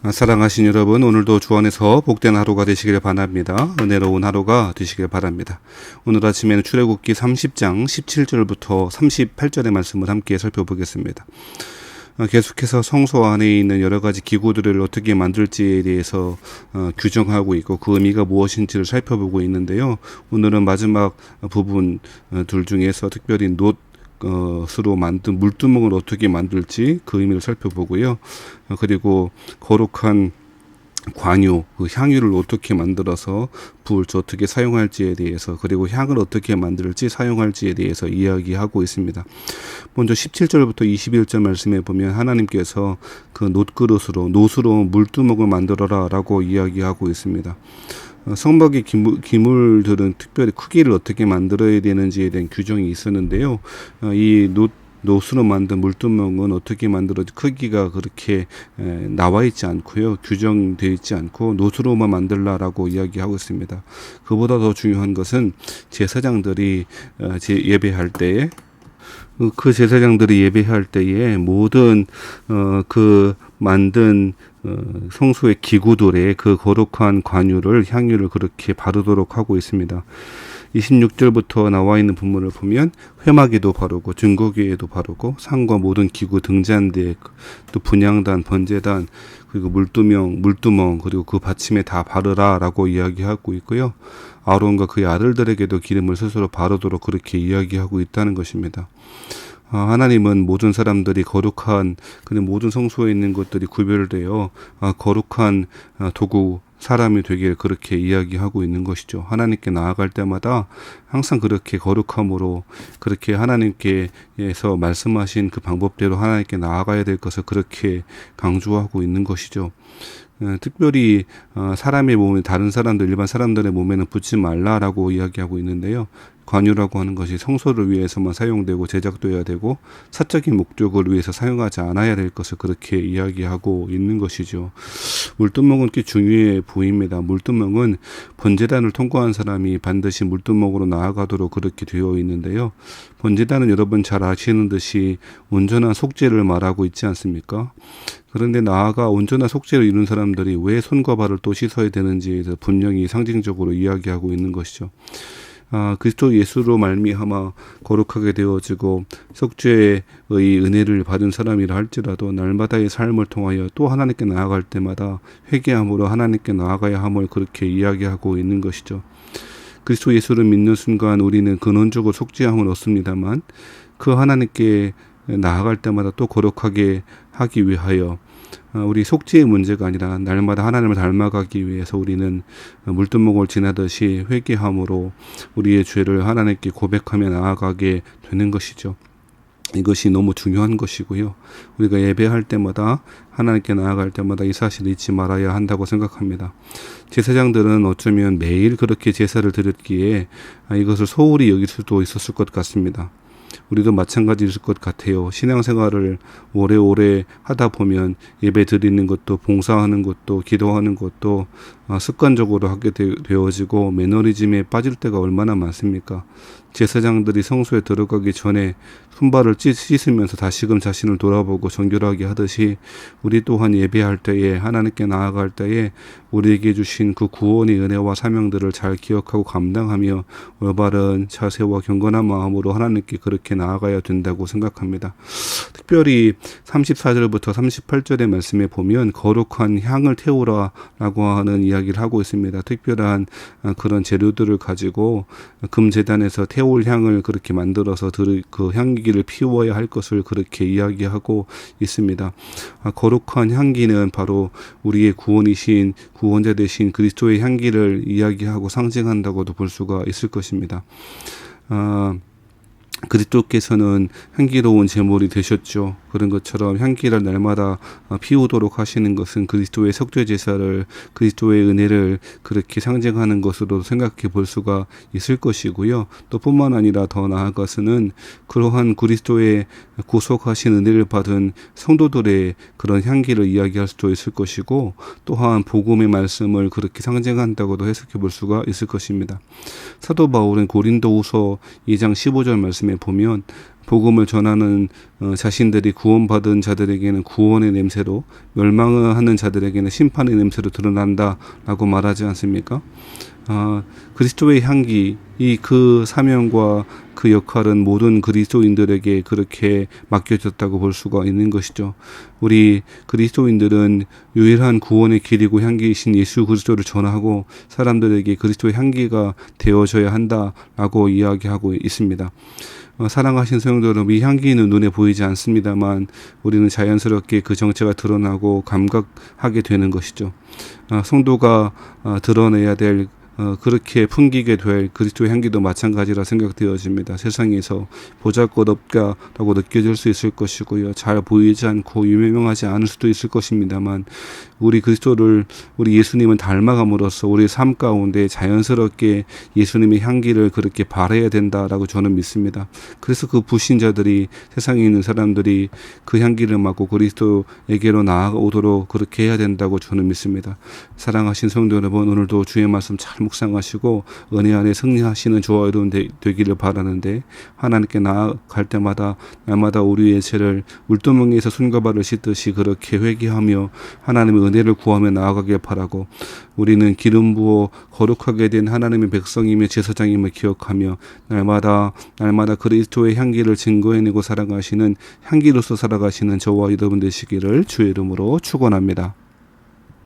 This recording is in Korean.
사랑하신 여러분, 오늘도 주 안에서 복된 하루가 되시길 바랍니다. 은혜로운 하루가 되시길 바랍니다. 오늘 아침에는 출애굽기 30장 17절부터 38절의 말씀을 함께 살펴보겠습니다. 계속해서 성소 안에 있는 여러 가지 기구들을 어떻게 만들지에 대해서 규정하고 있고 그 의미가 무엇인지를 살펴보고 있는데요. 오늘은 마지막 부분 둘 중에서 특별히 수로 만든 물두멍을 어떻게 만들지 그 의미를 살펴보고요. 그리고 거룩한 관유, 그 향유를 어떻게 만들어서 불 어떻게 사용할지에 대해서, 그리고 향을 어떻게 만들지 사용할지에 대해서 이야기하고 있습니다. 먼저 17절부터 21절 말씀에 보면 하나님께서 그 노수로 물두멍을 만들어라 라고 이야기하고 있습니다. 성막의 기물들은 특별히 크기를 어떻게 만들어야 되는지에 대한 규정이 있었는데요. 이 노수로 만든 물두멍은 어떻게 만들어지 크기가 그렇게 나와 있지 않고요. 규정되어 있지 않고 노수로만 만들라라고 이야기하고 있습니다. 그보다 더 중요한 것은 제사장들이 예배할 때에 그 제사장들이 예배할 때에 모든 그 만든 성소의 기구들의 그 거룩한 관유를 향유를 그렇게 바르도록 하고 있습니다. 26절부터 나와 있는 본문을 보면 회막에도 바르고 증거기에도 바르고 상과 모든 기구 등잔대 또 분향단 번제단 그리고 물두멍 그리고 그 받침에 다 바르라라고 이야기하고 있고요. 아론과 그의 아들들에게도 기름을 스스로 바르도록 그렇게 이야기하고 있다는 것입니다. 하나님은 모든 사람들이 거룩한 그런 모든 성소에 있는 것들이 구별되어 거룩한 도구 사람이 되길 그렇게 이야기하고 있는 것이죠. 하나님께 나아갈 때마다 항상 그렇게 거룩함으로 그렇게 하나님께서 말씀하신 그 방법대로 하나님께 나아가야 될 것을 그렇게 강조하고 있는 것이죠. 특별히 사람의 몸에 다른 사람들 일반 사람들의 몸에는 붙지 말라라고 이야기하고 있는데요. 관유라고 하는 것이 성소를 위해서만 사용되고 제작되어야 되고 사적인 목적을 위해서 사용하지 않아야 될 것을 그렇게 이야기하고 있는 것이죠. 물두멍은 꽤 중요해 보입니다. 물두멍은 번제단을 통과한 사람이 반드시 물두멍으로 나아가도록 그렇게 되어 있는데요. 번제단은 여러분 잘 아시는 듯이 온전한 속죄를 말하고 있지 않습니까? 그런데 나아가 온전한 속죄를 이룬 사람들이 왜 손과 발을 또 씻어야 되는지에 대해서 분명히 상징적으로 이야기하고 있는 것이죠. 그리스도 예수로 말미암아 거룩하게 되어지고 속죄의 은혜를 받은 사람이라 할지라도 날마다의 삶을 통하여 또 하나님께 나아갈 때마다 회개함으로 하나님께 나아가야 함을 그렇게 이야기하고 있는 것이죠. 그리스도 예수를 믿는 순간 우리는 근원적으로 속죄함을 얻습니다만 그 하나님께 나아갈 때마다 또 거룩하게 하기 위하여 우리 속죄의 문제가 아니라 날마다 하나님을 닮아가기 위해서 우리는 물두멍을 지나듯이 회개함으로 우리의 죄를 하나님께 고백하며 나아가게 되는 것이죠. 이것이 너무 중요한 것이고요. 우리가 예배할 때마다 하나님께 나아갈 때마다 이 사실을 잊지 말아야 한다고 생각합니다. 제사장들은 어쩌면 매일 그렇게 제사를 드렸기에 이것을 소홀히 여길 수도 있었을 것 같습니다. 우리도 마찬가지일 것 같아요. 신앙생활을 오래오래 하다 보면 예배 드리는 것도 봉사하는 것도 기도하는 것도 습관적으로 하게 되어지고 매너리즘에 빠질 때가 얼마나 많습니까? 제사장들이 성소에 들어가기 전에 손발을 씻으면서 다시금 자신을 돌아보고 정결하게 하듯이 우리 또한 예배할 때에 하나님께 나아갈 때에 우리에게 주신 그 구원의 은혜와 사명들을 잘 기억하고 감당하며 올바른 자세와 경건한 마음으로 하나님께 그렇게 나아가야 된다고 생각합니다. 특별히 34절부터 38절의 말씀에 보면 거룩한 향을 태우라라고 하는 이야기를 하고 있습니다. 특별한 그런 재료들을 가지고 금제단에서 태울 향을 그렇게 만들어서 그 향기를 피워야 할 것을 그렇게 이야기하고 있습니다. 거룩한 향기는 바로 우리의 구원이신 구원자 되신 그리스도의 향기를 이야기하고 상징한다고도 볼 수가 있을 것입니다. 그리스도께서는 향기로운 제물이 되셨죠. 그런 것처럼 향기를 날마다 피우도록 하시는 것은 그리스도의 속죄 제사를 그리스도의 은혜를 그렇게 상징하는 것으로 생각해 볼 수가 있을 것이고요. 또 뿐만 아니라 더 나아가서는 그러한 그리스도의 구속하신 은혜를 받은 성도들의 그런 향기를 이야기할 수도 있을 것이고 또한 복음의 말씀을 그렇게 상징한다고도 해석해 볼 수가 있을 것입니다. 사도 바울은 고린도후서 2장 15절 말씀에 보면 복음을 전하는 자신들이 구원받은 자들에게는 구원의 냄새로, 멸망하는 자들에게는 심판의 냄새로 드러난다라고 말하지 않습니까? 그리스도의 향기, 그 사명과 그 역할은 모든 그리스도인들에게 그렇게 맡겨졌다고 볼 수가 있는 것이죠. 우리 그리스도인들은 유일한 구원의 길이고 향기이신 예수 그리스도를 전하고 사람들에게 그리스도의 향기가 되어져야 한다라고 이야기하고 있습니다. 사랑하신 성도 여러분, 이 향기는 눈에 보이지 않습니다만 우리는 자연스럽게 그 정체가 드러나고 감각하게 되는 것이죠. 성도가 드러내야 될 그렇게 풍기게 될 그리스도의 향기도 마찬가지라 생각되어집니다. 세상에서 보잘것없다라고 느껴질 수 있을 것이고요. 잘 보이지 않고 유명하지 않을 수도 있을 것입니다만 우리 예수님은 닮아감으로써 우리의 삶 가운데 자연스럽게 예수님의 향기를 그렇게 발해야 된다라고 저는 믿습니다. 그래서 그 불신자들이, 세상에 있는 사람들이 그 향기를 맡고 그리스도에게로 나아오도록 그렇게 해야 된다고 저는 믿습니다. 사랑하신 성도 여러분, 오늘도 주의 말씀 잘 묵상하시고 은혜 안에 승리하시는 저와 여러분 되기를 바라는데, 하나님께 나아갈 때마다 날마다 우리의 죄를 물두멍에서 손과 발을 씻듯이 그렇게 회개하며 하나님의 은혜를 구하며 나아가길 바라고, 우리는 기름 부어 거룩하게 된 하나님의 백성이며 제사장임을 기억하며 날마다 그리스도의 향기를 증거해내고 살아가시는, 향기로서 살아가시는 저와 여러분 되시기를 주의 이름으로 축원합니다.